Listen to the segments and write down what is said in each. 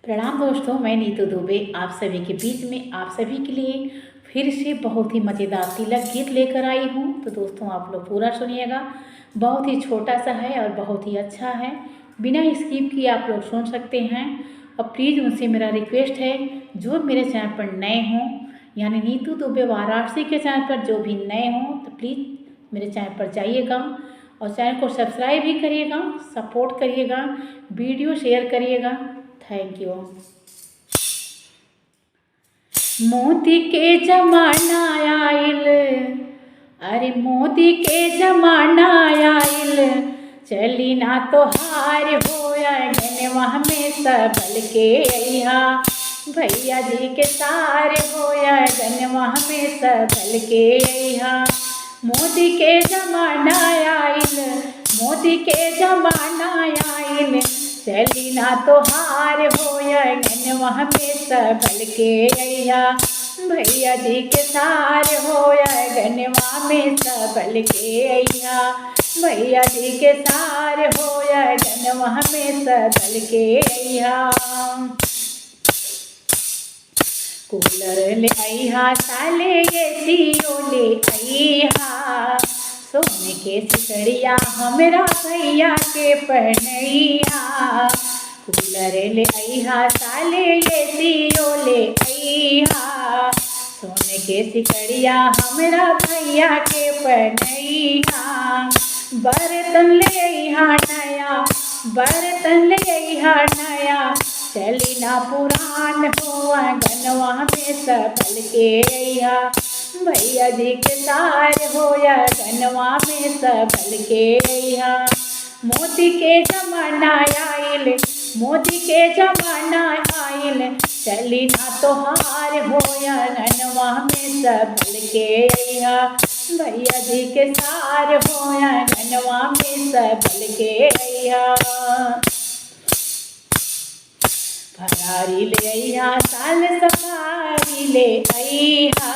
प्रणाम दोस्तों, मैं नीतू दुबे आप सभी के बीच में आप सभी के लिए फिर से बहुत ही मज़ेदार तिलक गीत लेकर आई हूँ। तो दोस्तों आप लोग पूरा सुनिएगा। बहुत ही छोटा सा है और बहुत ही अच्छा है, बिना स्किप किए आप लोग सुन सकते हैं। और प्लीज़ उनसे मेरा रिक्वेस्ट है, जो मेरे चैनल पर नए हों, यानी नीतू दुबे वाराणसी के चैनल पर जो भी नए हों, तो प्लीज़ मेरे चैनल पर जाइएगा और चैनल को सब्सक्राइब भी करिएगा, सपोर्ट करिएगा, वीडियो शेयर करिएगा। Thank you. मोदी के जमाना आइल, अरे मोदी के जमाना आइल, चली ना तो हार होया गनवा में सबल के अइहा, भैया जी के सार होया गनवा में सबल के अइहा। मोदी के जमाना आइल, मोदी के जमाना आइल, चली ना तो हार होया गनवा में सबल के अइहा, भैया जी के सार होया गनवा में सबल के अइहा, भैया जी के सार होया गनवा में सबल के अइहा। कूलर ले अइहा साले ये सियो ले अइहा, सोने के सिकड़िया हमरा भैया के पहनइहा। कूलर ले अइहा साले ये सियो ले अइहा, सोने के सिकड़िया हमरा भैया के पहनइहा। बर्तन ले अइहा नया, बर्तन ले अइहा नया, चली ना पुरान हुआ गनवा में सबल के अइहा, भैया जी के सार होया गनवा में सबल के अइहा। मोदी के जमाना आइल, मोदी के जमाना आइल, चली ना तो हार होया गनवा में सबल के अइहा, भैया जी के सार होया गनवा में सबल के अइहा। फरारी ले अइहा साल सफारी ले अइहा,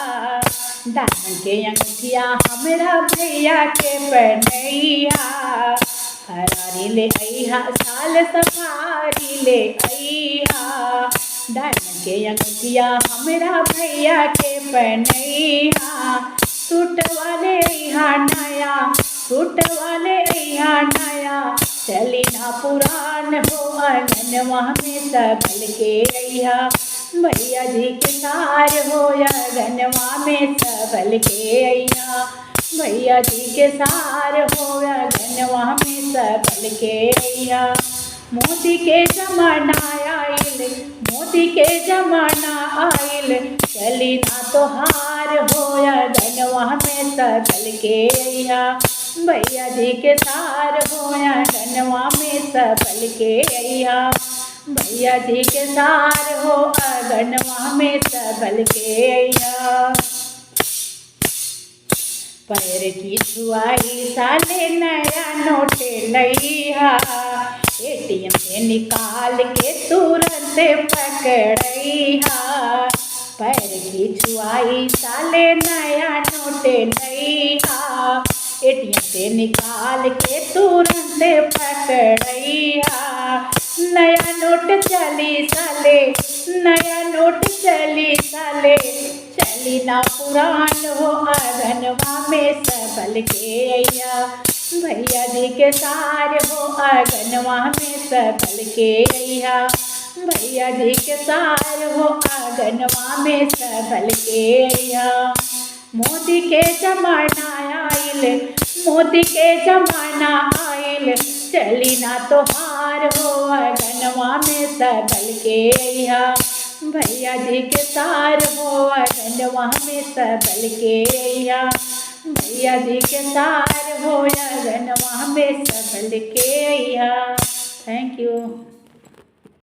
डायमंड के अंगूठिया हमरा भैया के पहनइहा। फरारी ले अइहा साल सफारी ले अइहा, डायमंड के अंगूठिया हमरा भैया के पहनइहा। सूट वाले अइहा नया, सूट वाले अइहा नया, चली ना पुरान हो गनवा में सबल के अइहा, भैया जी के सार होया गनवा में सबल के अइहा, भैया जी के सार होया गनवा में सबल के अइहा। मोदी के जमाना आइल, मोदी के जमाना आइल, चली ना तो हार होया गनवा में सबल के अइहा, भैया जी के सार होया गनवा में सबल के अइहा, भैया जी के सार हो गनवा में सबल के अइहा। पैर की छुआई साले नया नोट लइहा, एटीएम से निकाल के तुरंत पकड़इहा। पैर की छुआई साले नया नोट लइहा, एटीएम से निकाल के तुरंत पकड़इहा। नया नोट चली साले, नया नोट चली साले, चली ना पुरान हो गनवा में सबल के अइहा, भैया जी के सार हो गनवा में सबल के अइहा, भैया जी के सार हो गनवा में सबल के अइहा। मोदी के जमाना आइल, मोदी के जमाना आइल, चली ना तो हार हो गनवा में सबल के अइहा, भैया जी के सार हो गनवा में सबल के अइहा, भैया जी के सार होया गनवा में सबल के अइहा। Thank you.